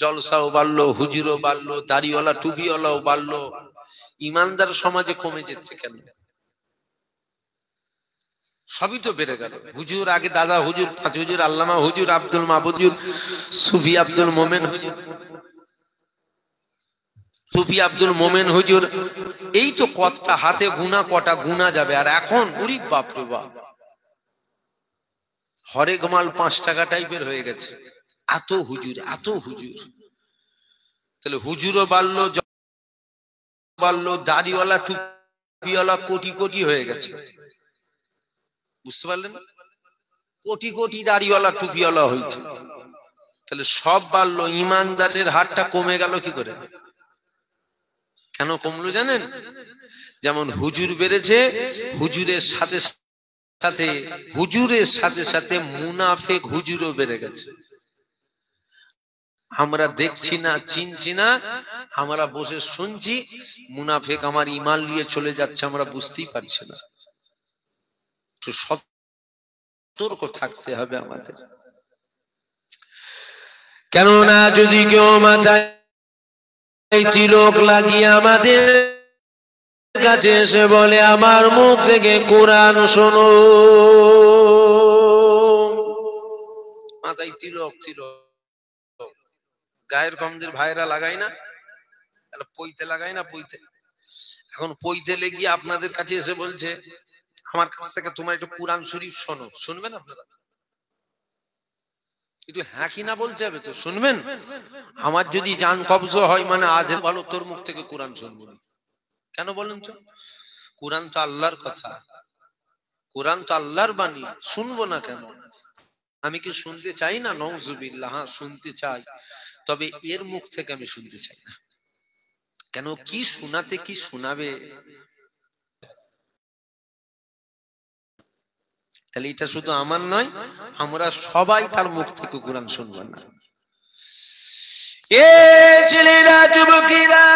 জলসাও বাড়লো, হুজুরও বাড়লো, দাড়িওয়ালা টুপিওয়ালাও বাড়লো, ইমানদার সমাজে কমে যাচ্ছে কেন? সবই তো বেড়ে গেল। হুজুর আগে দাদা হুজুর, পাঁচ হুজুর, আল্লামা হুজুর, আব্দুল মাহবুব হুজুর, সুফি আব্দুল মোমেন হুজুর, সুফি আব্দুল মোমেন হুজুর, এই তো কতটা হাতে গুনা, কটা গুনা যাবে। আর এখন উরি বাপ রে বাপ, হরেক মাল 5 টাকা টাইপের হয়ে গেছে। এত হুজুর, এত হুজুর। তাহলে হুজুরও বাড়লো, বাড়লো, দাড়িওয়ালা টুপিওয়ালা কোটি কোটি হয়ে গেছে। বুঝতে পারলেন? কোটি কোটি দাড়িওয়ালা টুপিওয়ালা হয়েছে। তাহলে সব বাড়লো, ইমানদারের হারটা কমে গেল কি করে? কেন কমলো জানেন? যেমন হুজুর বেড়েছে, হুজুরের সাথে সাথে হুজুরের সাথে সাথে মুনাফেক হুজুরও বেড়ে গেছে। আমরা দেখছি না, চিনছি না, আমরা বসে শুনছি, মুনাফেক আমার ঈমান নিয়ে চলে যাচ্ছে, আমরা বুঝতেই পারছি না। তো সতর্ক থাকতে হবে আমাদের। কেননা যদি কেউ মাথায় তিলক লাগিয়ে আমাদের কাছে এসে বলে আমার মুখ থেকে কোরআন শোনো, মাথায় তিলক, তিলক গায়ের কমদের ভাইরা লাগাই না, পইতে লাগাই না, পইতে। এখন পইতে লেগিয়ে আপনাদের কাছে এসে বলছে আমার কাছ থেকে তোমার একটু কোরআন শরীফ শোনো, শুনবেন আপনারা? একটু হ্যাঁ কি না বলতে হবে তো, শুনবেন? আমার যদি জান কবজ হয়, মানে আজ ভালো তোর মুখ থেকে কোরআন শুনবো। কেন বলেন তো? কোরআন তো আল্লাহর কথা, কোরআন তো আল্লাহর বাণী, শুনবো না কেন? আমি কি শুনতে চাই না? নওজুবিল্লাহ, শুনতে চাই, তবে এর মুখ থেকে আমি শুনতে চাই না। কেন? কি শোনাতে, কি শোনাবে? তাহলে এটা শুধু আমার নয়, আমরা সবাই তার মুখ থেকে কোরআন শুনবো না। এ ছেলেরা, যুবকেরা,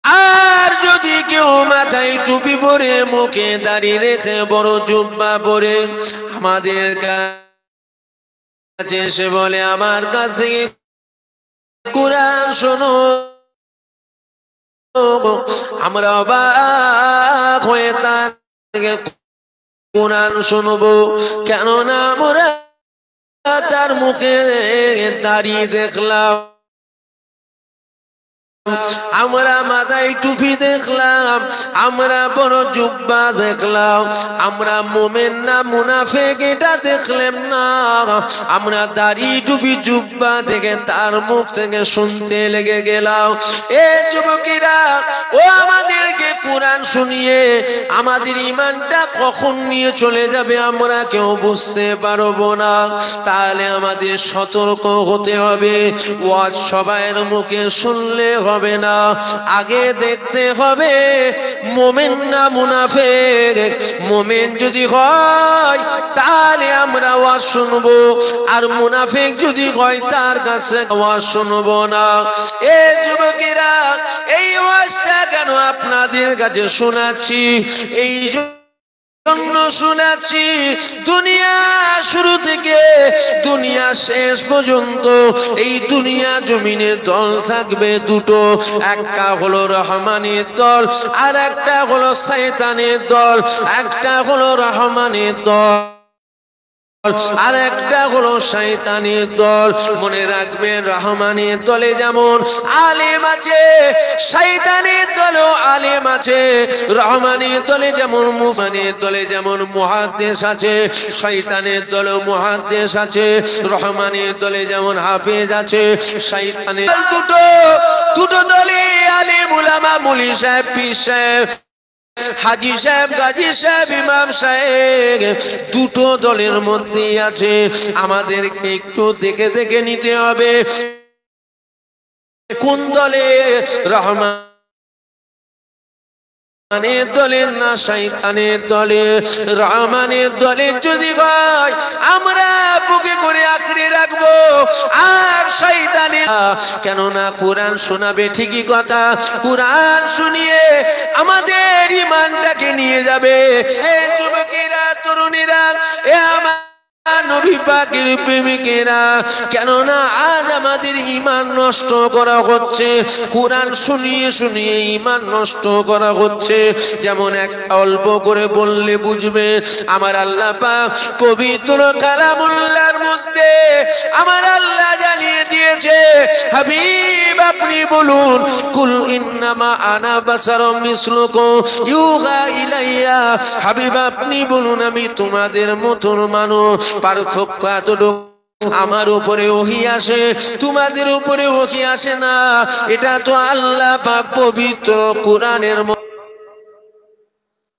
আর যদি কেউ মাথায় টুপি পরে, মুখে দাড়ি রেখে, বড় জুব্বা পরে আমাদের কাছে এসে বলে আমার কাছে কোরআন শোনো, আমরা অবাক হয়ে তার কোরআন শুনবো। কেননা আমরা তার মুখে দাড়ি দেখলাম, আমরা মাথায় টুপি দেখলাম, আমরা বড় জুব্বা দেখলাম, আমরা মুমিন না মুনাফিক এটা দেখলাম না, আমরা দাড়ি টুপি জুব্বা থেকে তার মুখ থেকে শুনতে লেগে গেলাম। এ যুবকেরা, ও আমাদেরকে কোরআন শুনিয়ে আমাদের ঈমানটা কখন নিয়ে চলে যাবে আমরা কেউ বুঝতে পারবো না। তাহলে আমাদের সতর্ক হতে হবে। ওয়াজ সবাইয়ের মুখে শুনলে হবে না, আগে দেখতে হবে মুমিন না মুনাফিক। মুমিন যদি হয় তাহলে আমরা ওয়াজ শুনবো, আর মুনাফিক যদি হয় তার কাছে ওয়াজ শুনবো না। এ যুবকেরা, এই ওয়াজটা কেন আপনাদের কাছে শোনাচ্ছি? এই জন্য শোনাচ্ছি, দুনিয়া শুরু থেকে দুনিয়া শেষ পর্যন্ত এই দুনিয়া জমিনের দল থাকবে দুটো, একটা হলো রহমানের দল, আর একটা হলো শয়তানের দল। একটা হলো রহমানের দল, আর একটা হলো শয়তানের দল। মনে রাখবেন, রহমানের দলে যেমন আলেম আছে, শয়তানের দলেও আলেম আছে। রহমানের দলে যেমন মুফানের দলে যেমন মুহাদ্দিস আছে, শয়তানের দলেও মুহাদ্দিস আছে। রহমানের দলে যেমন হাফেজ আছে, শয়তানের দুটো দলে আলেম, উলামা, মুলি সাহেব, পীর সাহেব, হাজী সাহেব, গাজী সাহেব, ইমাম সাহেব, দুটো দলের মধ্যে আছে। আমাদেরকে একটু দেখে দেখে নিতে হবে কোন দলে রহমানের দলে না শয়তানের দলে। রহমানের দলে যদি ভাই আমরা বুকে করে আঁকড়ে রাখবো, আর শয়তানের, কেননা কোরআন শোনাবে ঠিকই কথা, কোরআন শুনিয়ে আমাদের ঈমানটাকে নিয়ে যাবে। এ যুবকেরা, তরুণীরা, এ আমার নবী পাকের প্রেমিকেরা, কেননা আজ আমাদের ঈমান নষ্ট করা হচ্ছে, কোরআন শুনিয়ে শুনিয়ে ঈমান নষ্ট করা হচ্ছে। যেমন একটা অল্প করে বললে বুঝবে, আমার আল্লাহ পাক পবিত্র কালামুল্লাহর মধ্যে আমার আল্লাহ জানিয়ে দিয়েছে, হাবিব আপনি বলুন, কুল ইন্নামা আনা বাশারুম মিসলুকুম ইউহা ইলাইয়া, হাবিব আপনি বলুন আমি তোমাদের মতন মানুষ, পার্থক্য এতটুকু, আমার উপরে ওহী আসে, তোমাদের উপরে ওহী আসে না। এটা তো আল্লাহ পাক পবিত্র কোরআনের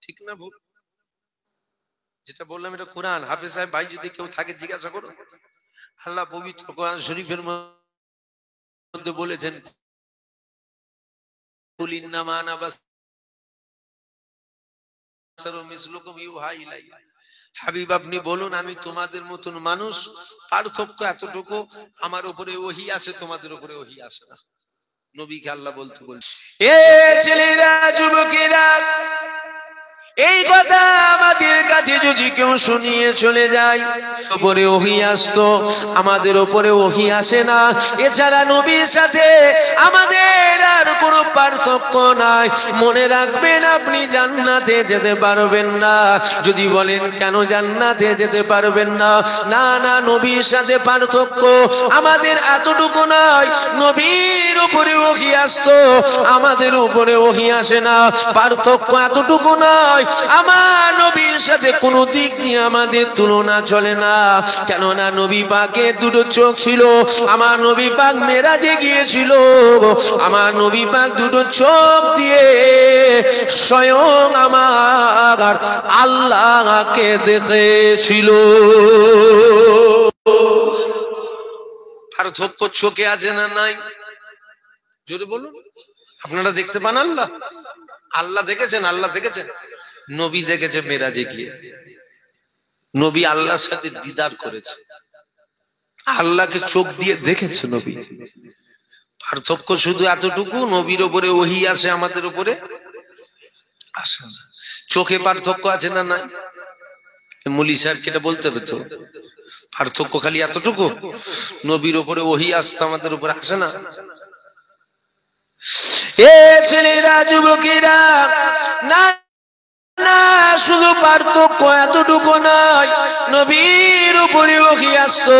ঠিক না ভুল? যেটা বললাম এটা কোরআন। হাফেজ সাহেব ভাই যদি কেউ থাকে জিজ্ঞাসা করো, আল্লাহ পবিত্র কোরআন শরীফের মধ্যে বলেছেন, কুল ইন্নামা আনা বাশারুম মিসলুকুম ইউহা ইলাইয়া, হাবিব আপনি বলুন আমি তোমাদের মতন মানুষ, পার্থক্য এতটুকু, আমার উপরে ওহী আসে, তোমাদের উপরে ওহী আসে না। নবীকে আল্লাহ বলতে বলছে। এ ছেলেরা, যুবকেরা, এই কথা আমাদের কাছে যদি কেউ শুনিয়ে চলে যায়, উপরে ওহী আসতো, আমাদের উপরে ওহী আসে না, এছাড়া নবীর সাথে আমাদের আর কোনো পার্থক্য নাই। মনে রাখবেন আপনি জান্নাতে যেতে পারবেন না। যদি বলেন কেন জান্নাতে যেতে পারবেন না, না না, নবীর সাথে পার্থক্য আমাদের এতটুকু নয়, নবীর উপরে ওহী আসতো, আমাদের উপরে ওহী আসে না, পার্থক্য এতটুকু নয়, আমার নবীর সাথে কোনো দিক দিয়ে আমাদের তুলনা চলে না। কেননা নবী পাকের দুটো চোখ ছিল, আমার নবী পাক মেরাজে গিয়েছিল, আমার নবী পাক দুটো চোখ দিয়ে স্বয়ং আমার আল্লাহকে দেখেছিল। পার্থক্য চোখে আছে না নাই? জোরে বলুন। আপনারা দেখতে পান আল্লাহ? আল্লাহ দেখেছেন? আল্লাহ দেখেছেন? নবী দেখেছে মেরাজে গিয়ে, নবী আল্লাহর সাথে দিদার করেছে, আল্লাহকে চোখ দিয়ে দেখেছে নবী। পার্থক্য শুধু এতটুকু, নবীর উপরে ওহী আসে, আমাদের উপরে আসে না। চোখে পার্থক্য আছে না নাই? মুলি সাহেবকে এটা বলতে হবে তো, পার্থক্য খালি এতটুকু, নবীর উপরে ওহী আসতো, আমাদের উপরে আসে না। এ ছেলেরা, যুবকেরা, না না, শুধু পার্থক্য এতটুকু নয়, নবীর উপরে ওহী আসতো,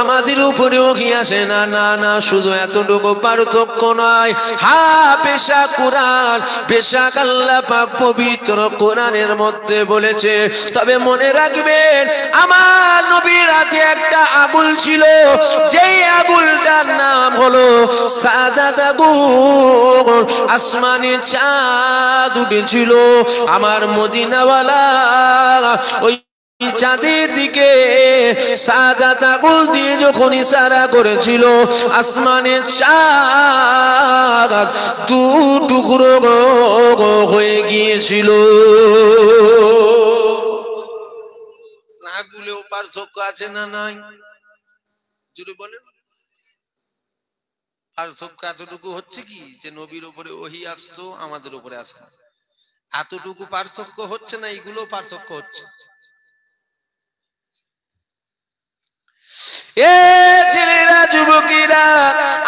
আমাদের উপরে ওহী আসে না, না না, শুধু এতটুকু পার্থক্য নয়। হ্যাঁ, বেশক কোরআন, বেশক আল্লাহ পাক পবিত্র কোরআনের মধ্যে বলেছে, তবে মনে রাখবেন আমার নবীর হাতে একটা আগুল ছিল, যেই আগুলটার নাম হলো সাদাত আগুল। আসমানে চাঁদ উঠেছিল, আমার মদিনাওয়ালা ওই চাঁদের দিকে সাদাত আগুল দিয়ে যখন ইশারা করেছিল, আসমানের চাঁদ দু টুকরো হয়ে গিয়েছিল। আগুলেও পার্থক্য আছে না নাই? জোরে বলেন। পার্থক্য এতটুকু হচ্ছে কি, যে নবীর উপরে ওহী আসতো, আমাদের উপরে আসে না, এতটুকু পার্থক্য হচ্ছে না, এইগুলো পার্থক্য হচ্ছে। এ ছেলেরা, যুবকেরা,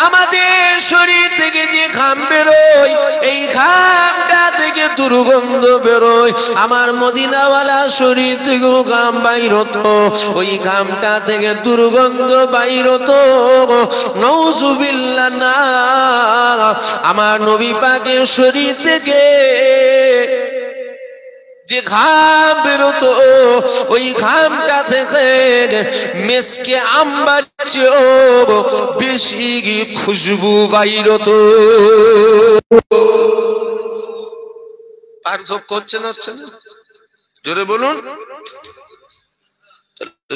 আমাদের শরীর থেকে যে ঘাম বেরোয়, এই ঘামটা থেকে দুর্গন্ধ বেরোয়, আমার মদিনাওয়ালা শরীর থেকে ঘাম বাইর হতো, ওই ঘামটা থেকে দুর্গন্ধ বাইর হতো। নাউযুবিল্লাহ, না, আমার নবী পাকের শরীর থেকে যে ঘাম বেরোতো, ওই ঘামটা থেকে মেসকে আম্বার চেয়েও বেশি খুশবু বাইর হতো। পার্থক্য হচ্ছে না? হচ্ছে না? জোরে বলুন।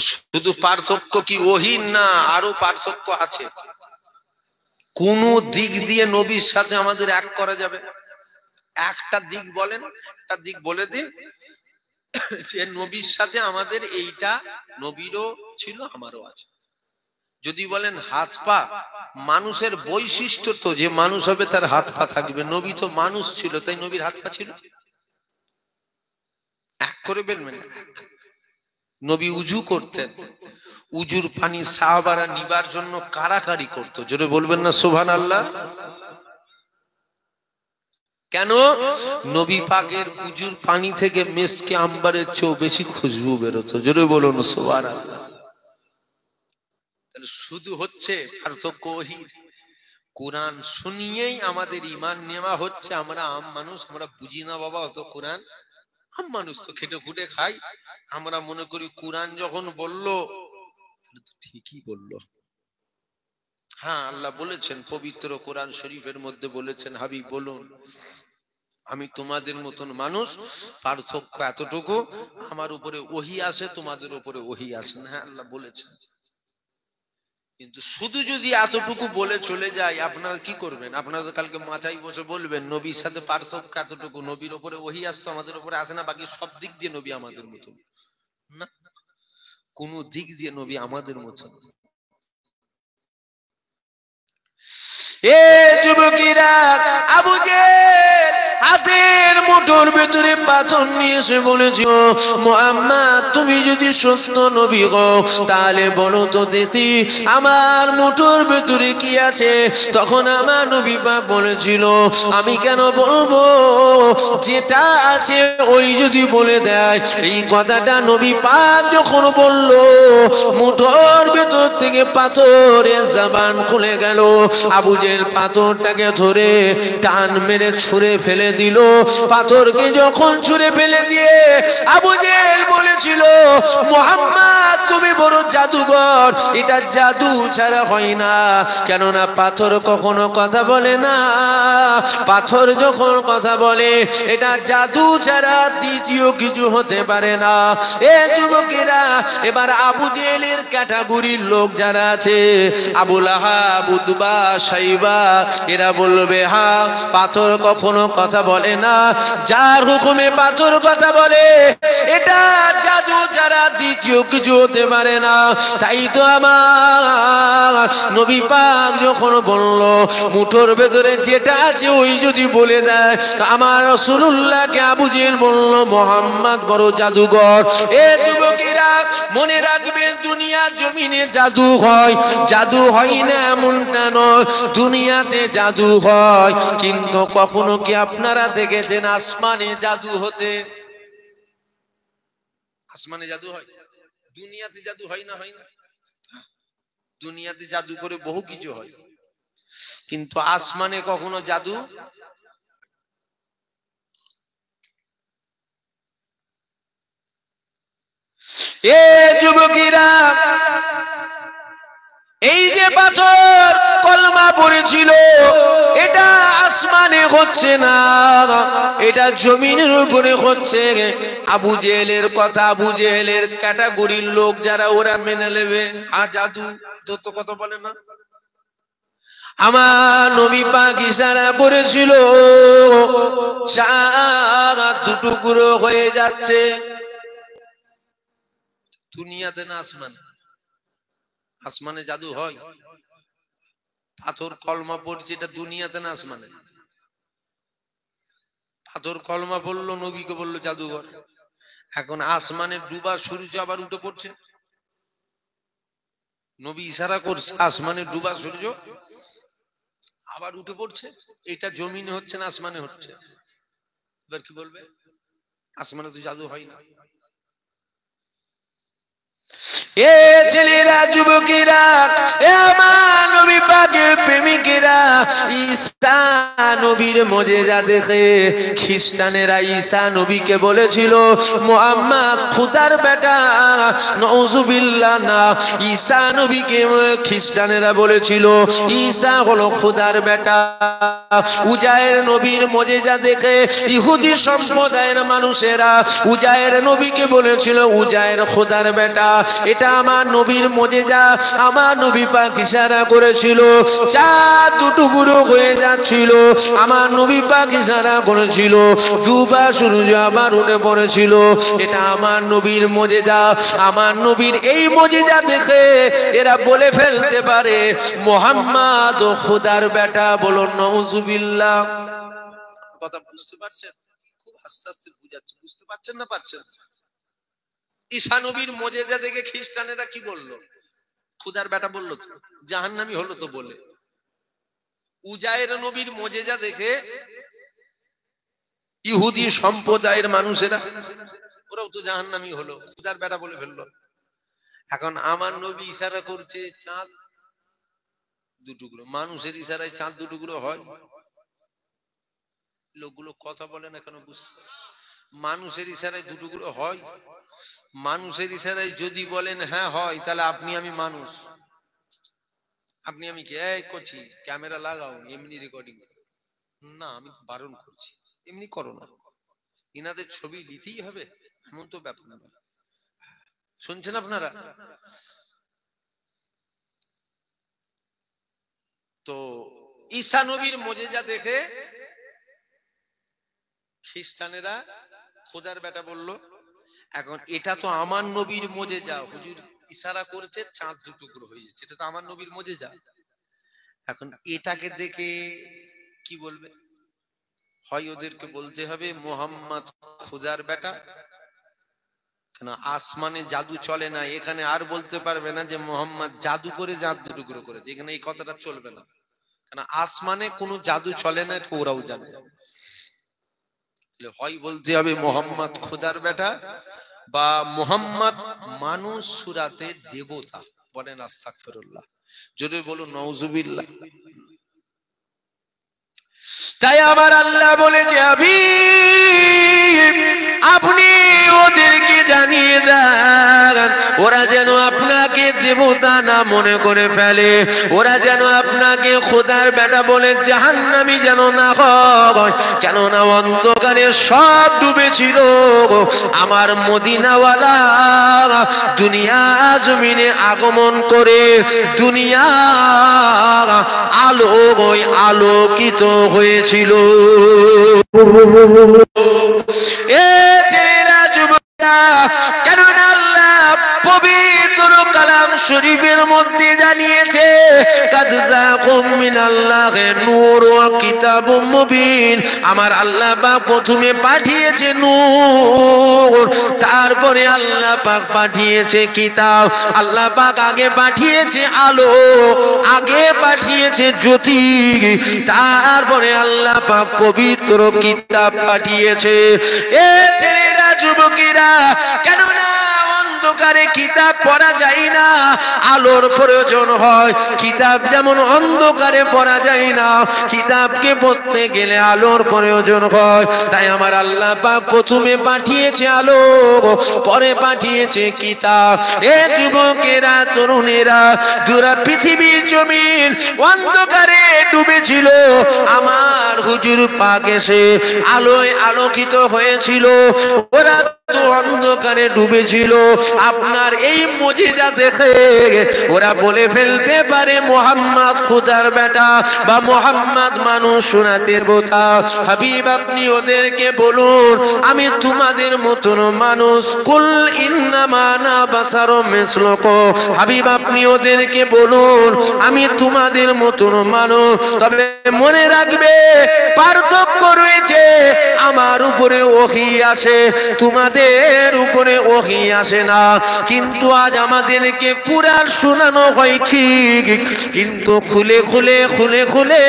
শুধু পার্থক্য কি ওহীর না, আরো পার্থক্য আছে। কোন দিক দিয়ে নবীর সাথে আমাদের এক করা যাবে? একটা দিক বলেন, একটা দিক বলে দিন, যে নবীর সাথে আমাদের এইটা, নবীরও ছিল আমারও আছে। যদি বলেন হাত পা, মানুষের বৈশিষ্ট্য তো যে মানুষ হবে তার হাত পা থাকবে, নবী তো মানুষ ছিল, তাই নবীর হাত পা ছিল। এক করে বলবেন, নবী উজু করতেন, উজুর পানি সাহাবারা নিবার জন্য কারাকারি করত। জোরে বলবেন না সুবহানাল্লাহ। কেন? নবী পাকের উজুর পানি থেকে মিসকে আম্বারের চেয়েও বেশি খুশবু বেরোতো। জোরে বলুন সুবহানাল্লাহ। তাহলে শুধু হচ্ছে পার্থক্য ওহীর। কোরআন শুনিয়েই আমাদের ঈমান নেওয়া হচ্ছে। আমরা আম মানুষ, আমরা বুঝি না বাবা অত কোরআন। আম মানুষ তো খেটে খুটে খাই। আমরা মনে করি কোরআন যখন বললো ঠিকই বললো। হ্যাঁ, আল্লাহ বলেছেন পবিত্র কোরআন শরীফের মধ্যে বলেছেন, হাবিব বলুন আমি তোমাদের মতন মানুষ, পার্থক্য এতটুকু আমার উপরে ওহী আসে, তোমাদের উপরে ওহী আসে না। হ্যাঁ, আল্লাহ বলেছেন। কিন্তু শুধু যদি এতটুকু বলে চলে যায়, আপনারা কি করবেন? আপনারা তো কালকে মাথায় বসে বলবেন নবীর সাথে পার্থক্য এতটুকু, নবীর উপরে ওহী আসতো, আমাদের উপরে আসে না, বাকি সব দিক দিয়ে নবী আমাদের মতন না, কোন দিক দিয়ে নবী আমাদের মতন। এ যুবকেরা, আবু জেহেল হাতের মুঠোর ভেতরে পাথর নিয়ে এসে বলেছিল, মুহাম্মদ তুমি যদি সত্য নবী হও তাহলে বলো তো দেখি আমার মুঠোর ভেতরে কি আছে। তখন আমার নবী পাক বলেছিল, আমি কেন বলবো, যেটা আছে ওই যদি বলে দেয়। এই কথাটা নবী পাক যখন বলল, মুঠোর ভেতর থেকে পাথরের জবান খুলে গেল। আবু জেহেল পাথরটাকে ধরে টান মেরে ছুঁড়ে ফেলে দিল। পাথরকে যখন ছুঁড়ে ফেলে দিয়ে আবু জেহেল বলেছিল, মুহাম্মদ তুমি বড় জাদুকর, এটা জাদু ছাড়া হয় না। কেননা পাথর কখনো কথা বলে না, পাথর যখন কথা বলে এটা জাদু ছাড়া দ্বিতীয় কিছু হতে পারে না। এ যুবকেরা, এবার আবু জেহেলের ক্যাটাগরির লোক যারা আছে, আবু লাহাব, উতবা, সাইবা, এরা বলবে হ্যাঁ পাথর কখনো কথা বলে না, যার হুকুমে পাথর কথা বলে এটা জাদু ছাড়া দ্বিতীয় কিছু হতে পারে না। তাই তো আমার নবী পাক যখন বলল মুঠোর ভেতরে যেটা আছে ওই যদি বলে দেয়, আমার রাসূলুল্লাহকে আবু জেহেল বলল মুহাম্মদ বড় জাদুকর। এ যুবকেরা মনে রাখবে, দুনিয়া জমিনে জাদু হয়, জাদু হয় না এমনটা নয়, দুনিয়াতে জাদু হয়। কিন্তু কখনো কি আপনারা দেখেছেন আসমানে জাদু হতে? আসমানে জাদু হয়, দুনিয়াতে জাদু হয় না? হয় না? দুনিয়াতে জাদু করে বহু কিছু হয়, কিন্তু আসমানে কখনো জাদু। এ যুবকেরা, এই যে পাথর কলমা পড়েছিল এটা আসমানে হচ্ছে না, এটা জমিনের উপরে হচ্ছে। আবু জেহেলের কথা, আবু জেহেলের ক্যাটাগরির লোক যারা, ওরা মেনে নেবে আর জাদু তো কথা বলে না। আমার নবী পাক ইশারা করেছিল, চাঁদ দুটুকরো হয়ে যাচ্ছে। দুনিয়াতে না আসমানে? আসমানে জাদু হয়, পাথর কলমা পড়ছে, এটা দুনিয়াতে না আসমানে? পাথর কলমা বললো, নবীকে বললো জাদুঘর। এখন আসমানে ডুবা সূর্য আবার উঠে পড়ছে, নবী ইশারা করছে আসমানে ডুবা সূর্য আবার উঠে পড়ছে। এটা জমিনে হচ্ছে না আসমানে হচ্ছে? এবার কি বলবে? আসমানে তো জাদু হয় না। এ ছেলেরা, যুবকেরা, এ আমার নবী পাকের প্রেমিকেরা, ঈসা নবীর মুজিজা দেখে খ্রিস্টানেরা ঈসা নবীকে বলেছিল মুহাম্মদ খোদার বেটা। নাউজুবিল্লাহ না, ঈসা নবীকে খ্রিস্টানেরা বলেছিল ঈসা হলো খোদার বেটা। উজায়ের নবীর মুজিজা দেখে ইহুদি সম্প্রদায়ের মানুষেরা উজায়ের নবীকে বলেছিল উজায়ের খোদার বেটা। এটা আমার নবীর মুজিজা, আমার নবী পাক ইশারা করেছিল, চাঁদ দুটুকরো হয়ে যাচ্ছিল, আমার নবী পাক ইশারা করেছিল, ডুবা সূর্য আবার উঠে পড়েছিল। এটা আমার নবীর মুজিজা। আমার নবীর এই মুজিজা দেখে এরা বলে ফেলতে পারে মুহাম্মদ খোদার বেটা। বলুন নাউজুবিল্লাহ। কথা বুঝতে পারছেন? খুব আস্তে আস্তে বুঝাচ্ছি, বুঝতে পারছেন না? পারছেন? ঈসা নবীর মুজিজা দেখে খ্রিস্টানেরা কি বললো? খুদার বেটা বললো তো, জাহান্নামী হলো তো বলে। উজায়ের নবীর মুজিজা দেখে ইহুদি সম্প্রদায়ের মানুষেরা ওরাও তো জাহান্নামী হলো, খুদার বেটা বলে ফেললো। এখন আমার নবী ইশারা করছে চাঁদ দুটুকরো, মানুষের ইশারায় চাঁদ দুটুকরো হয়? লোকগুলো কথা বলে না কেন বুঝতে পারছি। মানুষের ইশারায় দুটুকরো হয়? মানুষের ইশারায় যদি বলেন হ্যাঁ হয়, তাহলে আপনি আমি মানুষ, আপনি আমি কি এই করছি ক্যামেরা লাগাও এমনি রেকর্ডিং? না, আমি বারণ করছি এমনি করো না, ইনাদের ছবি নিতেই হবে এমন তো ব্যাপার না। শুনছেন আপনারা? তো ঈসা নবীর মুজিজা দেখে খ্রিস্টানেরা খোদার বেটা বলল। এখন এটা তো আমার নবীর মুজিজা, হুজুর ইশারা করেছে চাঁদ দুটুকরো হয়ে যাচ্ছে, এটা তো আমার নবীর মুজিজা। এখন এটাকে দেখে কি বলবে? হয় ওদেরকে বলতে হবে মোহাম্মদ খোদার বেটা, কেন আসমানে জাদু চলে না, এখানে আর বলতে পারবে না যে মোহাম্মদ জাদু করে চাঁদ দুটুকরো করেছে, এখানে এই কথাটা চলবে না, কেন আসমানে কোনো জাদু চলে না, এটা ওরাও জানে। হয় বলতে হবে মোহাম্মদ খোদার বেটা, বা মোহাম্মদ মানুষ সুরাতে দেবতা। বলেন আস্তাগফিরুল্লাহ, যদি বলুন নাউজুবিল্লাহ। তাই আমার আল্লাহ বলেছে আপনি ওদেরকে জানিয়ে দেন, ওরা যেন আপনাকে দেবতা না মনে করে ফেলে, ওরা যেন আপনাকে খোদার বেটা বলে জাহান্নামী যেন না হয়। কেননা অন্ধকারে সব ডুবেছিল, আমার মদিনাওয়ালা দুনিয়া জমিনে আগমন করে দুনিয়া আলোকিত হয়েছিল। কেননা আল্লাহ পবিত্র কালাম শরীফের মধ্যে জানিয়েছে কাদ জাকুম মিনাল্লাহি নূর ওয়া কিতাবুম মুবিন। আমার আল্লাহ পাক প্রথমে পাঠিয়েছে নূর, তারপরে আল্লাহ পাক পাঠিয়েছে কিতাব। আল্লাহ পাক আগে পাঠিয়েছে আলো, আগে পাঠিয়েছে জ্যোতি, তারপরে আল্লাহ পাক পবিত্র কিতাব পাঠিয়েছে। এ ছেলেরা যুবকেরা, কেননা অন্ধকারে কিতাব পড়া যায় না, আলোর প্রয়োজন হয়। কিতাব যেমন অন্ধকারে পড়া যায় না, কিতাবকে পড়তে গেলে আলোর প্রয়োজন হয়। তাই আমার আল্লাহ পাক প্রথমে পাঠিয়েছে আলো, পরে পাঠিয়েছে কিতাব। এ যুবকেরা তরুণেরা, দুরা পৃথিবীর জমিন অন্ধকারে ডুবেছিল, আমার হুজুর পাক এসে আলোয় আলোকিত হয়েছিল। ওরা তো অন্ধকারে ডুবেছিল, আপনার এই মুজিজা দেখে ওরা বলে ফেলতে পারে মোহাম্মদ খোদার বেটা বা মোহাম্মদ মানুষ সুরাতের বোতা। হাবিব আপনি ওদেরকে বলুন আমি তোমাদের মতন মানুষ, কুল ইন্নামা আনা বাশারুম মিসলুকুম। হাবিব আপনি ওদেরকে বলুন আমি তোমাদের মতন মানুষ, তবে মনে রাখবে পার্থক্য রয়েছে, আমার উপরে ওহী আসে, তোমাদের উপরে ওহী আসে না। কিন্তু আজ আমাদেরকে কুরআন শোনানো হয় ঠিক, কিন্তু খুলে খুলে খুলে খুলে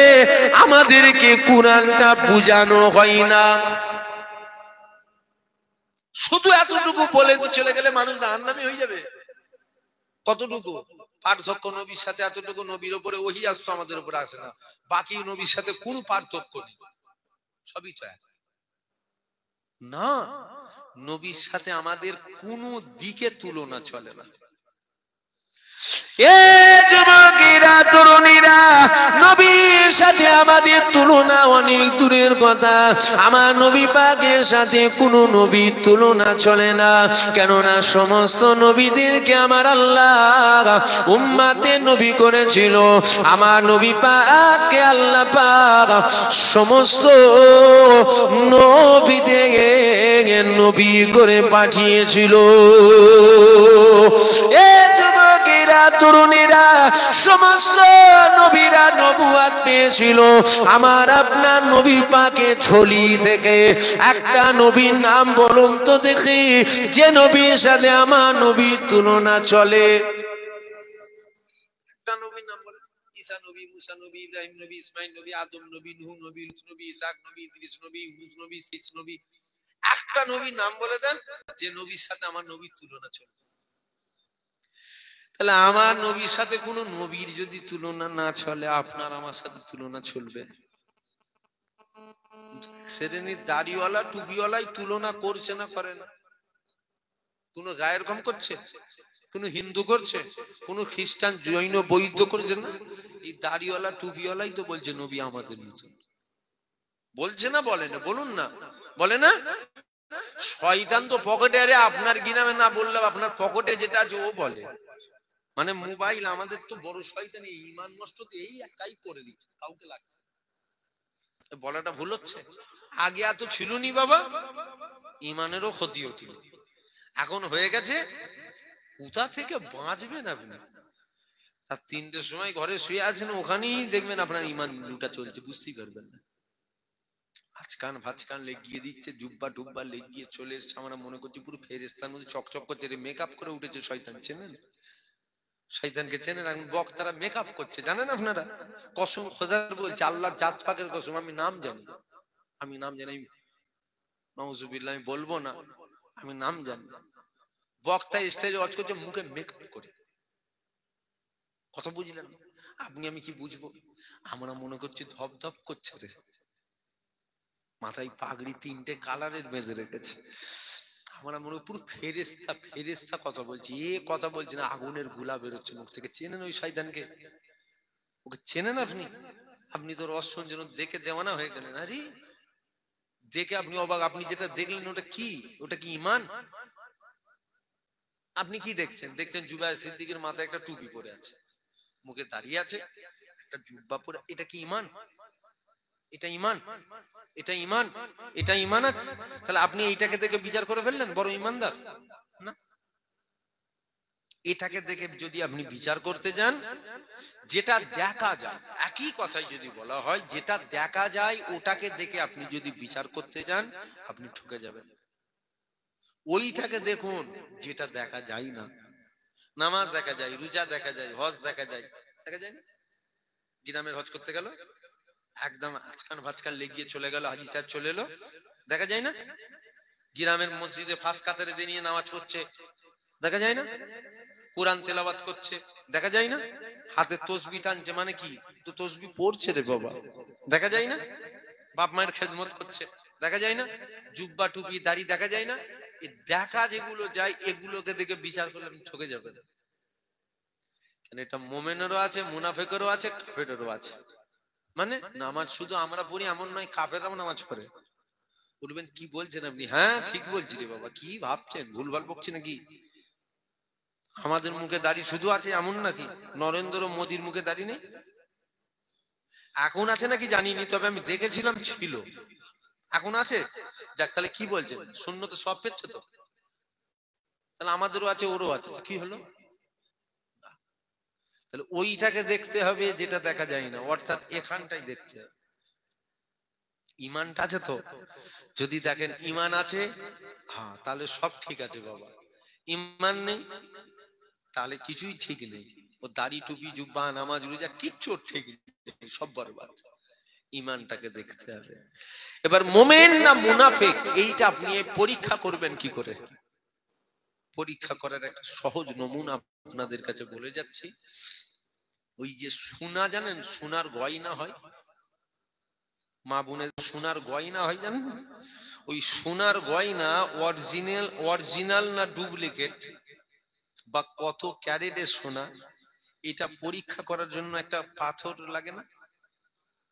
আমাদেরকে কুরআনটা বুঝানো হয় না। শুধু এতটুকু বলে চলে গেলে মানুষ জাহান্নামী হয়ে যাবে। কতটুকু পার্থক্য নবীর সাথে, এতটুকু নবীর উপরে ওহী আসতো, আমাদের উপরে আসে না। বাকি নবীর সাথে কোনো পার্থক্য নেই, সবই তো এক না। নবীর সাথে আমাদের কোনো দিকে তুলনা চলে না। এ যুবকেরা তরুণীরা, নবীর সাথে আমাদের তুলনা অনেক দূরের কথা। আমার নবী পাকের সাথে কোনো নবীর তুলনা চলে না, কেননা সমস্ত নবীদেরকে আমার আল্লাহ উম্মতে নবী করেছিল। আমার নবী পাককে আল্লাহ পাক সমস্ত নবীদেরকে নবী করে পাঠিয়েছিল। এ যুবকেরা তরুণীরা, সমস্ত নবীরা নবুয়াত পেয়েছিল, আমার আপনার নবী পাকে ঝোলি থেকে একটা নবীর নাম বলুন তো দেখি, যে নবীর সাথে আমার নবীর তুলনা চলে। একটা নবীর নাম বলেন। ঈসা নবী, মুসা নবী, ইব্রাহিম নবী, ইসমাইল নবী, আদম নবী, নূহ নবী, লূত নবী, ইসহাক নবী, ইদ্রিস নবী, ইউনূস নবী, শীস নবী। একটা নবীর নাম বলে দেন যে নবীর সাথে আমার নবীর তুলনা চলে। তাহলে আমার নবীর সাথে কোন নবীর যদি তুলনা না চলে, আপনার আমার সাথে তুলনা চলবে? শ্রেণীর দাড়িওয়ালা টুপিওয়ালাই তুলনা করছে না করে না? কোন গায়ের কম করছে? কোন হিন্দু করছে? কোন খ্রিস্টান জৈন বৌদ্ধ করছে না? এই দাড়িওয়ালা টুপিওয়ালাই তো বলছে নবী আমাদের মতন। বলছে না বলে না? বলুন না, বলে না? শয়তান তো পকেটে, আরে আপনার গিনামে না বললাম, আপনার পকেটে যেটা আছে ও বলে। মানে মোবাইল আমাদের তো বড় শয়তান, এই ঈমান নষ্ট তো এই একাই করে দিচ্ছে, কাউকে লাগছে। বলাটা ভুল হচ্ছে? আগে এত ছিল নি বাবা, ঈমানেরও ক্ষতি হতো, এখন হয়ে গেছে। কোথা থেকে বাঁচবেন আপনি? আর 3টের সময় ঘরে শুয়ে আছেন, ওখানেই দেখবেন আপনার ঈমান লুটা চলছে, বুঝতেই পারবেন না। আজকান ভাজকান লেগিয়ে দিচ্ছে, জুব্বা টুব্বা লেগিয়ে চলে এসছে, আমরা মনে করছি পুরো ফেরেশতার মধ্যে চকচক করছে, মেকআপ করে উঠেছে শয়তান। চেনেন শয়তানকে? চেনেন? এখন বক্তারা মেকআপ করছে, জানেন আপনারা? কসম খোদার বলছে, আল্লাহর জাত পাকের কসম, আমি নাম জানি, আমি নাম জানি, নাউজুবিল্লাহ, আমি বলবো না, আমি নাম জানি। বক্তা স্টেজে ওয়াজ করছে, মুখে মেকআপ করে। কথা বুঝলেন? আপনি আমি কি বুঝবো? আমরা মনে করছি ধপ ধপ করছে রে, মাথায় পাগড়ি 3টে কালারের বেঁধে রেখেছে, আমরা মনে পুরো ফেরেশতা ফেরেশতা কথা বলছি। এ কথা বলছে না, আগুনের গোলা বেরোচ্ছে মুখ থেকে। চেনেন ওই শয়তানকে? ওকে চেনেন আপনি? আপনি তো রসন যেন দেখে দেওয়ানা হয়ে গেলেন। আরে দেখে আপনি অবাক, আপনি যেটা দেখলেন ওটা কি? ওটা কি ঈমান? আপনি কি দেখছেন? দেখছেন জুবায়ের সিদ্দিকের মাথায় একটা টুপি পরে আছে, মুখে দাঁড়িয়ে আছে, একটা জুব্বা পরে। এটা কি ঈমান? এটা ঈমান? এটা ঈমান? এটা ঈমান আছে? তাহলে আপনি এইটাকে দেখে বিচার করে ফেললেন বড় ঈমানদার? না, এটাকে দেখে যদি আপনি বিচার করতে যান, যেটা দেখা যায়, একই কথাই যদি বলা হয়, যেটা দেখা যায় ওটাকে দেখে আপনি যদি বিচার করতে যান, আপনি ঠকে যাবেন। ওইটাকে দেখুন যেটা দেখা যায় না। নামাজ দেখা যায়, রোজা দেখা যায়, হজ দেখা যায়, দেখা যায় না? গ্রামের হজ করতে গেল, একদম আজকান ভাজকান লেগিয়ে চলে গেল, হাজি সাহেব চলে এলো, দেখা যায় না? গ্রামের মসজিদে ফাঁস কাতারে দাঁড়িয়ে নামাজ পড়ছে, দেখা যায় না? কোরআন তেলাওয়াত করছে, দেখা যায় না? হাতে তসবি টানছে, মানে কি? তো তসবি পড়ছে রে বাবা, দেখা যায় না? বাপ মায়ের খেদমত করছে, দেখা যায় না? জুব্বা টুপি দাড়ি দেখা যায় না? এই দেখা যেগুলো যায়, এগুলোকে দেখে বিচার করলে আপনি ঠকে যাবেন। কেন? এটা মোমেনেরও আছে, মুনাফেকেরও আছে, কাফেরেরও আছে। মানে নামাজ শুধু আমরা পড়ি এমন নয়, কাফেররাও নামাজ পড়ে। বলবেন কি বলছেন আপনি? হ্যাঁ ঠিক বলছি রে বাবা, কি ভাবছেন? ভুলভাল বকছি নাকি? আমাদের মুখে দাড়ি শুধু আছে এমন নাকি? নরেন্দ্র মোদীর মুখে দাড়ি নেই? এখন আছে নাকি জানিনি, তবে আমি দেখেছিলাম ছিল। এখন আছে? যাক, তাহলে কি বলছেন? শূন্য তো সব পেচ্ছে তো, তাহলে আমাদেরও আছে, ওরও আছে, তো কি হলো? তাহলে ওইটাকে দেখতে হবে যেটা দেখা যায় না, অর্থাৎ এখানটাই দেখতে হবে। ঈমানটা আছে তো? যদি দেখেন ঈমান আছে, হ্যাঁ তাহলে সব ঠিক আছে বাবা। ঈমান নেই, তাহলে কিছুই ঠিক নেই। ও দাড়ি টুপি জুব্বা নামাজ রোজা কিচ্ছু ঠিক নেই, সব বরবাদ। ঈমানটাকে দেখতে হবে। এবার মুমিন না মুনাফিক, এইটা আপনি পরীক্ষা করবেন কি করে? পরীক্ষা করার একটা সহজ নমুনা আপনাদের কাছে বলে যাচ্ছি। ওই যে সোনা, জানেন সোনার গয়না হয়, মা বোনের সোনার গয়না হয় জানেন? ওই সোনার গয়না অরিজিনাল অরিজিনাল না ডুপ্লিকেট, বা কত ক্যারেটের সোনা, এটা পরীক্ষা করার জন্য একটা পাথর লাগে না?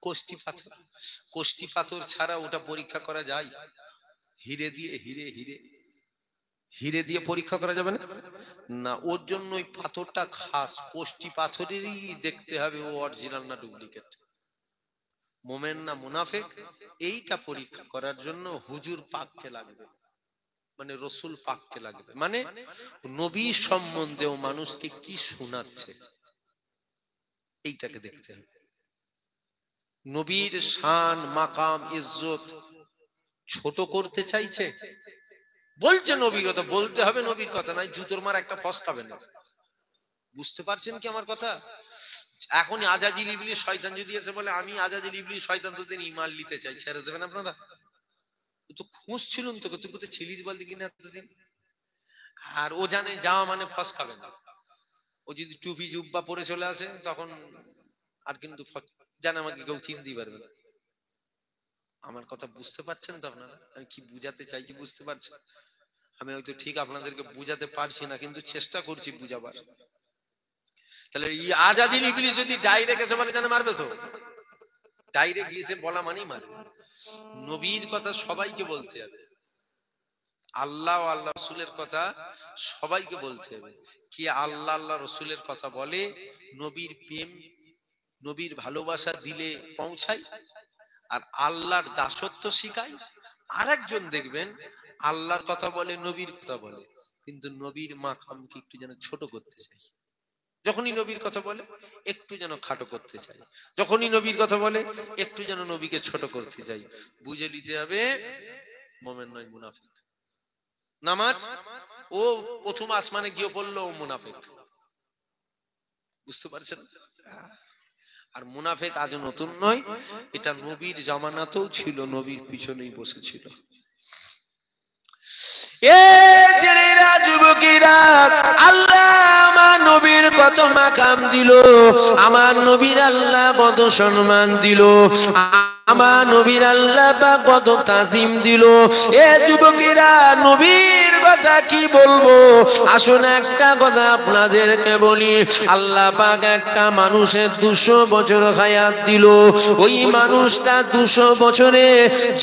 কোষ্টি পাথর। কোষ্টি পাথর ছাড়া ওটা পরীক্ষা করা যায়? হিরে দিয়ে, হিরে হিরে হিরে দিয়ে পরীক্ষা করা যাবে না? না, ওর জন্য ওই পাথরটা খাস কোষ্টি পাথরেরই দেখতে হবে ও অরিজিনাল না ডুপ্লিকেট, মোমেন না মুনাফিক। এইটা পরীক্ষা করার জন্য হুজুর পাককে লাগবে, মানে রসুল পাককে লাগবে, মানে নবী সম্বন্ধেও মানুষকে কি শোনাচ্ছে। এইটাকে দেখতে হবে। নবীর শান, মাকাম, ইজ্জত ছোট করতে চাইছে, বলছে নবীর কথা, বলতে হবে নবীর কথা, নাই জুতোর মার একটা ফস খাবে না। বুঝতে পারছেন কি আমার কথা? এখন আজাজিল ইবলিস শয়তান যদি এসে বলে আমি আজাজিল ইবলিস শয়তান তোদের ঈমান নিতে চাই, ছেড়ে দেবেন আপনারা? তো খুঁজছিলুম তোকে, তুই কোথায় ছিলিস বলতে কিনা এতদিন। আর ও জানে যাওয়া মানে ফস খাবে না। ও যদি টুপি জুব্বা পরে চলে আসে তখন আর কিন্তু জানে আমাকে কেউ চিনতেই পারবে না। আমার কথা বুঝতে পারছেন তো আপনারা? আমি কি বুঝাতে চাইছি বুঝতে পারছেন? আমি হয়তো ঠিক আপনাদেরকে বুঝাতে পারছি না, কিন্তু চেষ্টা করছি বুঝাবার। তাহলে এই আজাদিল ইবলিস যদি ডাইরেক্ট এসে বলে জানে মারবে, তো ডাইরেক্ট গিয়েছে বলা মানেই মারবে। নবীর কথা সবাইকে বলতে হবে, আল্লাহ ও আল্লাহ রসুলের কথা সবাইকে বলতে হবে। কি আল্লাহ আল্লাহ রসুলের কথা বলে, নবীর প্রেম নবীর ভালোবাসা দিলে পৌঁছায়, আর আল্লাহর দাসত্ব শিখায়। আরেকজন দেখবেন আল্লাহর কথা বলে, নবীর কথা বলে, কিন্তু নবীর মাকামকে একটু যেন ছোট করতে চাই। যখনই নবীর কথা বলে একটু যেন খাটো করতে চাই, যখনই নবীর কথা বলে একটু যেন নবীকে ছোট করতে চাই। বুঝে নিতে হবে মোমেন নয়, মুনাফিক। নামাজ ও প্রথম আসমানে গিয়ে বললো ও মুনাফিক। বুঝতে পারছেন? আর মুনাফিক আজ নতুন নয়, এটা নবীর জামানাতেও ছিল, নবীর পিছনেই বসেছিল। যুবকেরা, আল্লাহ আমার নবীর কত মাকাম দিল, আমার নবীর আল্লাহ কত সম্মান দিল, আমার নবীর আল্লাহ পাক কত তাজিম দিল। এ যুবকেরা, নবীর কথা কি বলবো? আসুন একটা কথা আপনাদেরকে বলি। আল্লাহ পাক একটা মানুষের 200 বছর হায়াত দিল। ওই মানুষটা 200 বছরে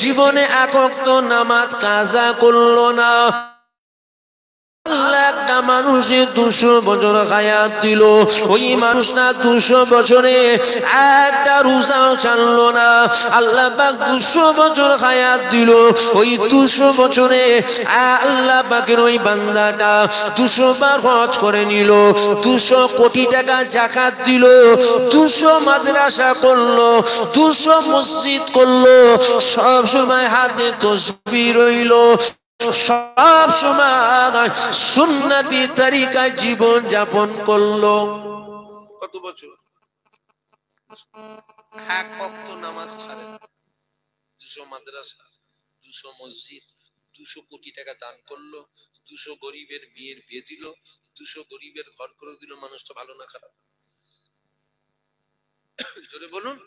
জীবনে এক ওয়াক্ত নামাজ কাজা করলো না। আল্লাহ একটা মানুষের 200 বছর হায়াত দিল, ওই মানুষটা 200 বছরে একটা রোজাও ছাড়লো না। আল্লাহ পাক 200 বছর হায়াত দিল, ওই 200 বছরে আল্লাহ পাকের ওই বান্দাটা 200 বার হজ করে নিল, 200 কোটি টাকা যাকাত দিল, 200 মাদ্রাসা করলো, 200 মসজিদ করলো, সব সময় হাতে তাসবিহ রইল, সব সময় সুন্নতি তরিকায় জীবন যাপন করলো। কত বছর? এক ওয়াক্ত নামাজ ছাড়ে, 200 মাদ্রাসা, 200 মসজিদ, 200 কোটি টাকা দান করলো, 200 গরিবের মেয়ের বিয়ে দিল, 200 গরিবের ঘর করে দিল। মানুষটা ভালো না খারাপ? জোরে বলুন।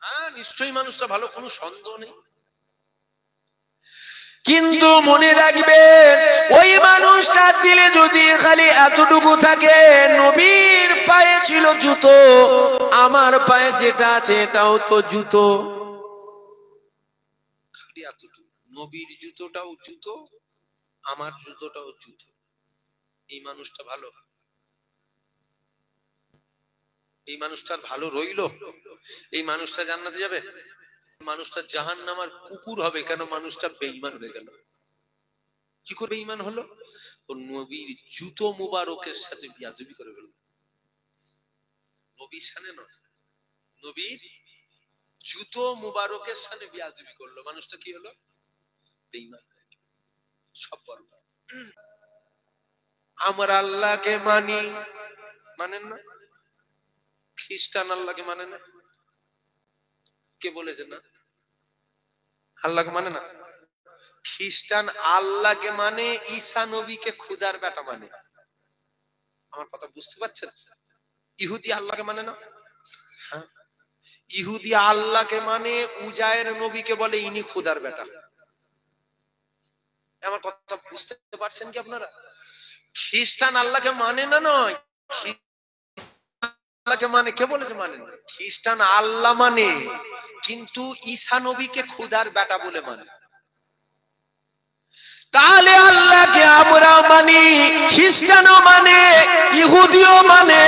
হ্যাঁ, নিশ্চয়ই মানুষটা ভালো, কোনো সন্দেহ নেই। কিন্তু মনে রাখবেন, ওই মানুষটার দিলে যদি খালি এতটুকু থাকে, নবীর পায়ে ছিল জুতো, আমার পায়ে যেটা আছে এটাও তো জুতো, খালি এতটুকু। নবীর জুতোটাও জুতো, আমার জুতোটাও জুতো। এই মানুষটা ভালো? এই মানুষটার ভালো রইল? এই মানুষটা জান্নাতে যাবে? মানুষটা জাহান্নামের কুকুর হবে। কেন? মানুষটা বেঈমান হয়ে গেল। কি করে বেঈমান হলো? ও নবীর জুতো মুবারকের সাথে বিয়াদবি করে ফেলল। নবীর শানে নয়, নবীর জুতো মুবারকের সাথে বিয়াদবি করলো। মানুষটা কি হলো? বেঈমান। সব বরবাদ। আমরা আল্লাহকে মানি, মানেন না? খ্রিস্টান আল্লাহকে মানে না। কে বলেছে না আল্লাহকে মানে না? খ্রিস্টান আল্লাহকে মানে, ঈসা নবীকে খুদার বেটা মানে। আমার কথা বুঝতে পারছেন? ইহুদি আল্লাহকে মানে না? হ্যাঁ, ইহুদি আল্লাহকে মানে, উজায়ের নবীকে বলে ইনি খুদার বেটা। আমার কথা বুঝতে পারছেন কি আপনারা? খ্রিস্টান আল্লাহকে মানে না, নয় আল্লাহকে মানে। কে বলেছে মানে না? খ্রিস্টান আল্লাহ মানে, কিন্তু ঈসা নবীকে খুদার বেটা বলে মানে। তাহলে আল্লাহকে আমরা মানি, খ্রিস্টানও মানে, ইহুদিও মানে,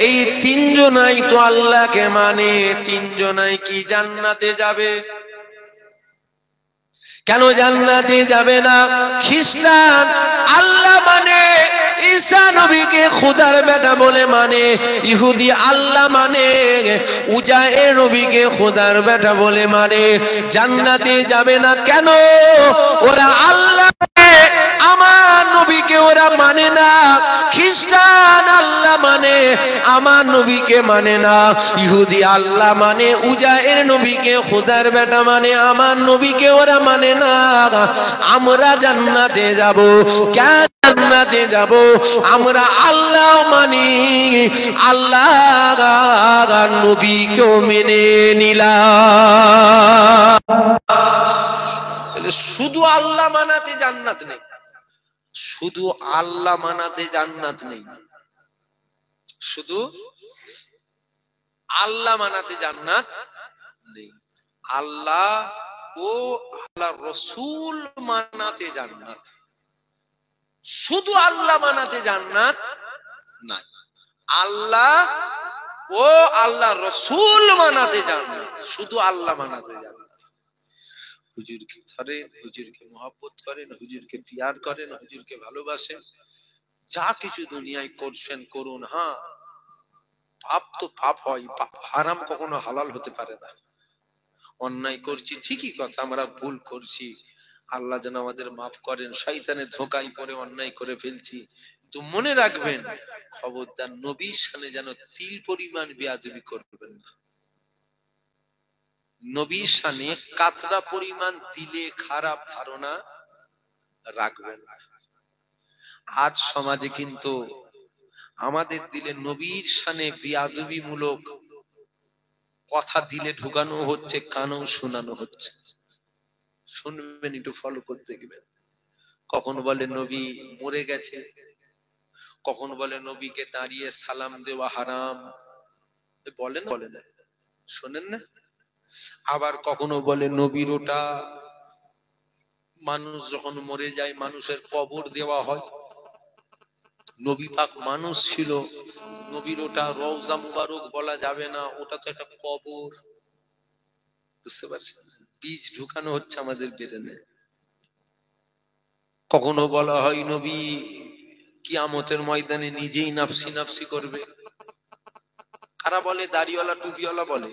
এই তিনজনাই তো আল্লাহকে মানে। তিনজনাই কি জান্নাতে যাবে? কেন জান্নাতে যাবে না? খ্রিস্টান আল্লাহ মানে, ঈসা নবীকে খোদার বেটা বলে মানে, ইহুদি আল্লাহ মানে, উজায়ের নবীকে খোদার বেটা বলে মানে, জান্নাতে যাবে না কেন? ওরা আল্লাহ আমার নবীকে ওরা মানে না। খ্রিস্টান আল্লাহ মানে, আমার নবীকে মানে না। ইহুদি আল্লাহ মানে, উজায়ের নবীকে খোদার বেটা মানে, আমার নবীকে ওরা মানে না। আমরা জান্নাতে যাব। কেন জান্নাতে যাব? আমরা আল্লাহ মানি, আল্লাহ নবীকেও মেনে নিলাম। শুধু আল্লাহ মানাতে জান্নাত নেই, শুধু আল্লাহ মানাতে জান্নাত নেই, শুধু আল্লাহ মানাতে জান্নাত নেই। আল্লাহ ও আল্লাহ রসুল মানাতে জান্নাত। শুধু আল্লাহ মানাতে জান্নাত নাই, আল্লাহ ও আল্লাহ রসুল মানাতে জান্নাত। শুধু আল্লাহ মানাতে জান্নাত। হুজুরকে ধরেন, হুজুরকে মহব্বত করেন, হুজুরকে পিয়ার করেন, হুজুরকে ভালোবাসেন, যা কিছু দুনিয়ায় করছেন করুন। হ্যাঁ, পাপ তো পাপ হয়, হারাম কখনো হালাল হতে পারে না। অন্যায় করছি ঠিকই কথা, আমরা ভুল করছি, আল্লাহ যেন আমাদের মাফ করেন। শয়তানের ধোঁকায় পড়ে অন্যায় করে ফেলছি, কিন্তু মনে রাখবেন, খবরদার নবীর সামনে যেন তিল পরিমাণ বেয়াদবি করবেন না। নবীর সামনে কাতরা পরিমাণ দিলে খারাপ ধারণা রাখবেন না। আজ সমাজে কিন্তু আমাদের দিলে নবীর সামনে বেয়াদবি মূলক কথা দিলে ঢুকানো হচ্ছে, কানেও শোনানো হচ্ছে। শুনবেন, একটু ফলো করতে দেখবেন। কখন বলে নবী মরে গেছে, কখন বলে নবীকে দাঁড়িয়ে সালাম দেওয়া হারাম, বলেন বলেন, শোনেন না? আবার কখনো বলে নবীর ওটা, মানুষ যখন মরে যায় মানুষের কবর দেওয়া হয়। নবী পাক মানুষ ছিল, নবীর ওটা রওজা মুবারক বলা যাবে না, ওটা তো একটা কবর। বুঝতে পারছেন? বীজ ঢুকানো হচ্ছে আমাদের ব্রেনে। কখনো বলা হয় নবী কিয়ামতের ময়দানে নিজেই নাফসি নাফসি করবে। কারা বলে? দাড়িওয়ালা টুপিওয়ালা বলে।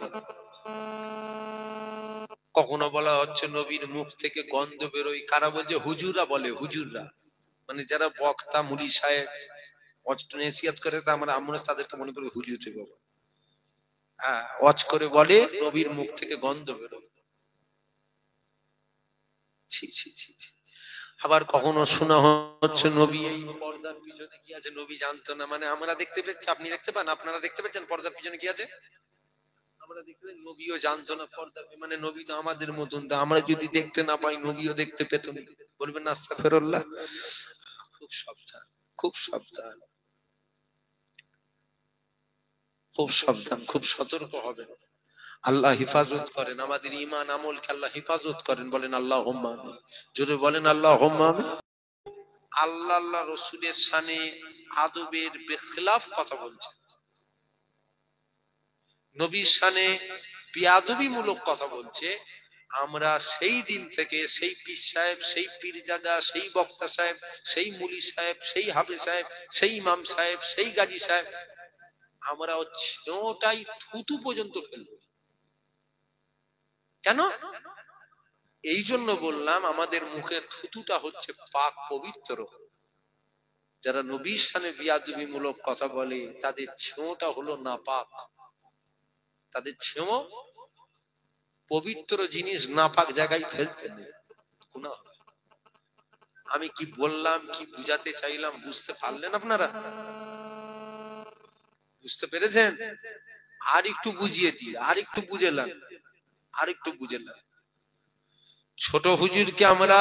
কখনো বলা হচ্ছে নবীর মুখ থেকে গন্ধ বেরোয়। কারা বলছে? হুজুররা বলে। হুজুররা মানে যারা বক্তা মুলি সাহেব নেসিহাত করে, তা আমরা তাদেরকে মনে করি হুজুর। বাবা হ্যাঁ, ওয়াজ করে বলে নবীর মুখ থেকে গন্ধ বেরোয়। ছি ছি ছি ছি। আবার কখনো শোনা হচ্ছে নবী এই পর্দার পিছনে কি আছে নবী জানতো না। মানে আমরা দেখতে পেয়েছি, আপনি দেখতে পান, আপনারা দেখতে পেয়েছেন পর্দার পিছনে কি আছে? আমরা দেখতে পাই, নবীও জানতো না পর্দার, মানে নবী তো আমাদের মতন, আমরা যদি দেখতে না পাই নবীও দেখতে পেত না। বলবেন আস্তাগফিরুল্লাহ। খুব সাবধান, খুব সাবধান, খুব সাবধান, খুব সতর্ক হবেন। আল্লাহ হিফাজত করেন আমাদের ঈমান আমলকে, আল্লাহ হিফাজত করেন। বলেন আল্লাহুম্মা আমিন। জোরে বলেন আল্লাহুম্মা আমিন। আল্লাহ আল্লাহ রসুলের শানে আদবের বেখিলাফ কথা বলছে, নবীর শানে বেয়াদবি মূলক কথা বলছে। আমরা সেই দিন থেকে সেই পীর সাহেব, সেই পীরজাদা, সেই বক্তা সাহেব, সেই মুলি সাহেব, সেই হাফেজ সাহেব, সেই ইমাম সাহেব, সেই গাজী সাহেব, আমরা ওটাই থুতু পর্যন্ত ফেলবো। কেন? এই জন্য বললাম, আমাদের মুখে থুতুটা হচ্ছে পাক পবিত্র। যারা নবীর সামনে বেয়াদবি মূলক কথা বলে তাদের ছেঁটা হলো নাপাক, তাদের ছেঁও পবিত্র জিনিস নাপাক জায়গায় ফেলতে নেই, গুনাহ হবে। আমি কি বললাম, কি বুঝাতে চাইলাম বুঝতে পারলেন আপনারা? বুঝতে পেরেছেন? আর একটু বুঝিয়ে দিই, আর একটু বুঝেলাম, আর একটু বুঝেলাম। ছোট হুজুরকে আমরা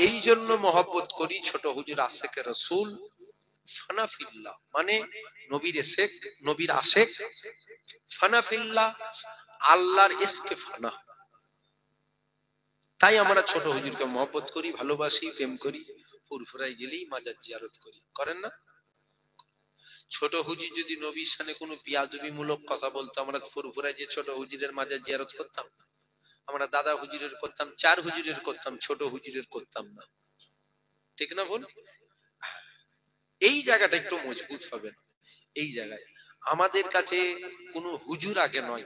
এই জন্য মহব্বত করি, ছোট হুজুর আশেকে রাসূল, ফানাফিল্লাহ মানে নবীর এশেক, নবীর আশেক। ফানাফিল্লাহ আল্লাহর ইশকে ফানা। তাই আমরা ছোট হুজুরকে মহব্বত করি, ভালোবাসি, প্রেম করি। ফুরফুরায় গেলেই মাজার জিয়ারত করি, করেন না? ছোট হুজুর যদি নবীর সামনে কোনো বেয়াদবি মূলক কথা বলতো, আমরা ফুরফুরায় যে ছোট হুজুরের মাজার জিয়ারত করতাম? আমরা দাদা হুজুরের করতাম, 4 হুজুরের করতাম, ছোট হুজুরের করতাম না। ঠিক না বল? এই জায়গাটা একটু মজবুত হবে। এই জায়গায় আমাদের কাছে কোনো হুজুর আগে নয়,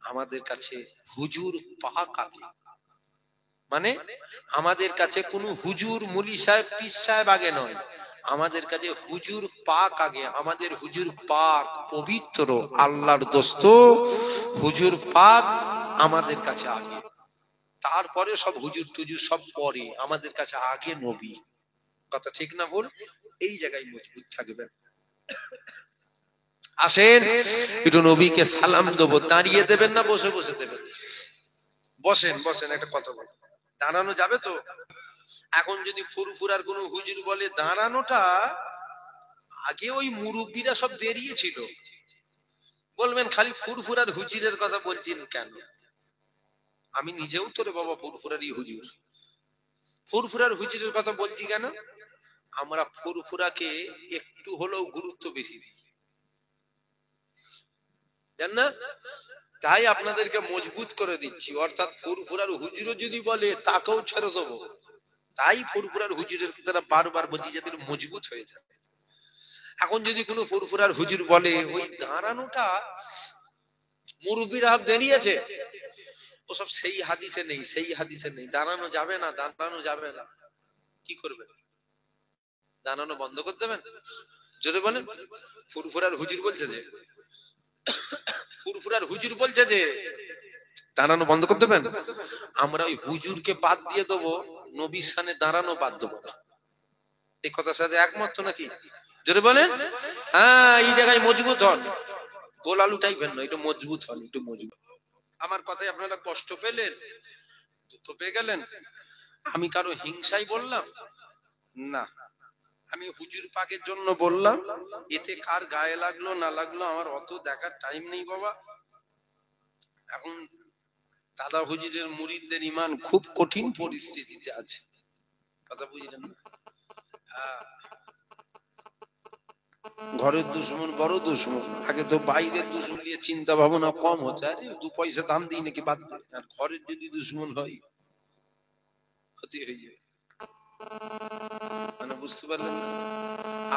আমাদের কাছে হুজুর পাক আগে। মানে আমাদের কাছে কোনো হুজুর মুলি সাহেব পীর সাহেব আগে নয়, আমাদের কাছে হুজুর পাক আগে। আমাদের হুজুর পাক পবিত্র আল্লাহর দোস্ত, হুজুর পাক আমাদের কাছে আগে। তারপরে সব হুজুর টুজুর সব পরে, আমাদের কাছে আগে নবী। কথা ঠিক না বল? এই জায়গায় মজবুত থাকবেন। আসেন একটু নবীকে সালাম দেবো। দাঁড়িয়ে দেবেন না বসে বসে দেবেন? বসেন বসেন, একটা কথা বল। দাঁড়ানো যাবে তো? এখন যদি ফুরফুরার কোন হুজুর বলে দাঁড়ানোটা, আগে ওই মুরব্বীরা সব দেরিয়েছিল, বলবেন খালি ফুরফুরার হুজুরের কথা বলছেন কেন? আমি নিজেও তো রে বাবা ফুরফুরারই হুজুর। ফুরফুরার হুজুরের কথা বলছি কেন? আমরা ফুরফুরাকে একটু হলেও গুরুত্ব বেশি দিই, জান না? তাই আপনাদেরকে মজবুত করে দিচ্ছি। অর্থাৎ ফুরফুরার হুজুরও যদি বলে তাকেও ছেড়ে দেবো। তাই ফুরফুরার হুজুরের দ্বারা বারবার বলছি যাতে মজবুত হয়ে যায়। এখন যদি কোনো ফুরফুরার হুজুর বলে ওই দাঁড়ানোটা মুরব্বীরা দাঁড়িয়েছে, ওসব সেই হাদিসে নেই, সেই হাদিসে নেই, দাঁড়ানো যাবে না, দাঁড়ানো যাবে না, কি করবেন? দাঁড়ানো বন্ধ করে দেবেন? জোরে বলেন। ফুরফুরার হুজুর বলছে যে, ফুরফুরার হুজুর বলছে যে দাঁড়ানো বন্ধ করে দেবেন, আমরা ওই হুজুরকে বাদ দিয়ে দেবো, নবীর সামনে দাঁড়ানো বাদ দেবো না। এই কথার সাথে একমত তো নাকি? জোরে বলেন। হ্যাঁ, এই জায়গায় মজবুত হন, গোল আলু টাইপের নয়, একটু মজবুত হন, একটু মজবুত। আমার কথায় আপনারা কষ্ট পেলেন, দুঃখ পেয়ে গেলেন? আমি কারো হিংসাই বললাম না, আমি হুজুর পাকের জন্য বললাম। এতে কার গায়ে লাগলো না লাগলো আমার অত দেখার টাইম নেই বাবা। এখন দাদা হুজুরের মুরিদদের ইমান খুব কঠিন পরিস্থিতিতে আছে, কথা বুঝলেন না? হ্যাঁ, ঘরের দুশ্মন বড় দুশ্মন। আগে তো বাইরের দুশ্মন নিয়ে চিন্তা ভাবনা কম হচ্ছে, আরে 2 পয়সা দাম দিই নাকি বাদ দে। আর ঘরের যদি দুশ্মন হয়, ক্ষতি হয়ে যাবে। মানে বুঝতে পারলেন না?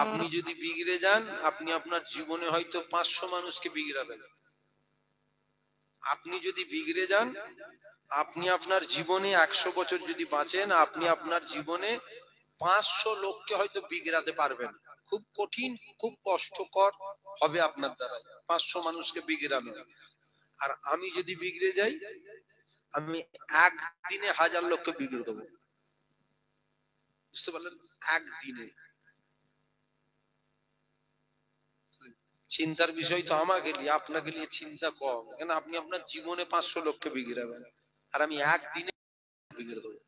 আপনি যদি বিগড়ে যান, আপনি আপনার জীবনে হয়তো 500 মানুষকে বিগড়াবেন। আপনি যদি বিগড়ে যান, আপনি আপনার জীবনে 100 বছর যদি বাঁচেন, আপনি আপনার জীবনে 500 লোককে হয়তো বিগড়াতে পারবেন। খুব কঠিন, খুব কষ্টকর হবে আপনার দ্বারা 500 মানুষকে বিগড়ানো। আর আমি যদি বিগড়ে যাই, আমি একদিনে 1000 লোককে বিগড়ে দেবো। বুঝতে পারলেন? একদিনে। চিন্তার বিষয় তো আমাকে নিয়ে, আপনাকে নিয়ে চিন্তা কম, কেন আপনি আপনার জীবনে 500 লোককে বিগড়াবেন, আর আমি একদিনে বিগড়ে দেবো।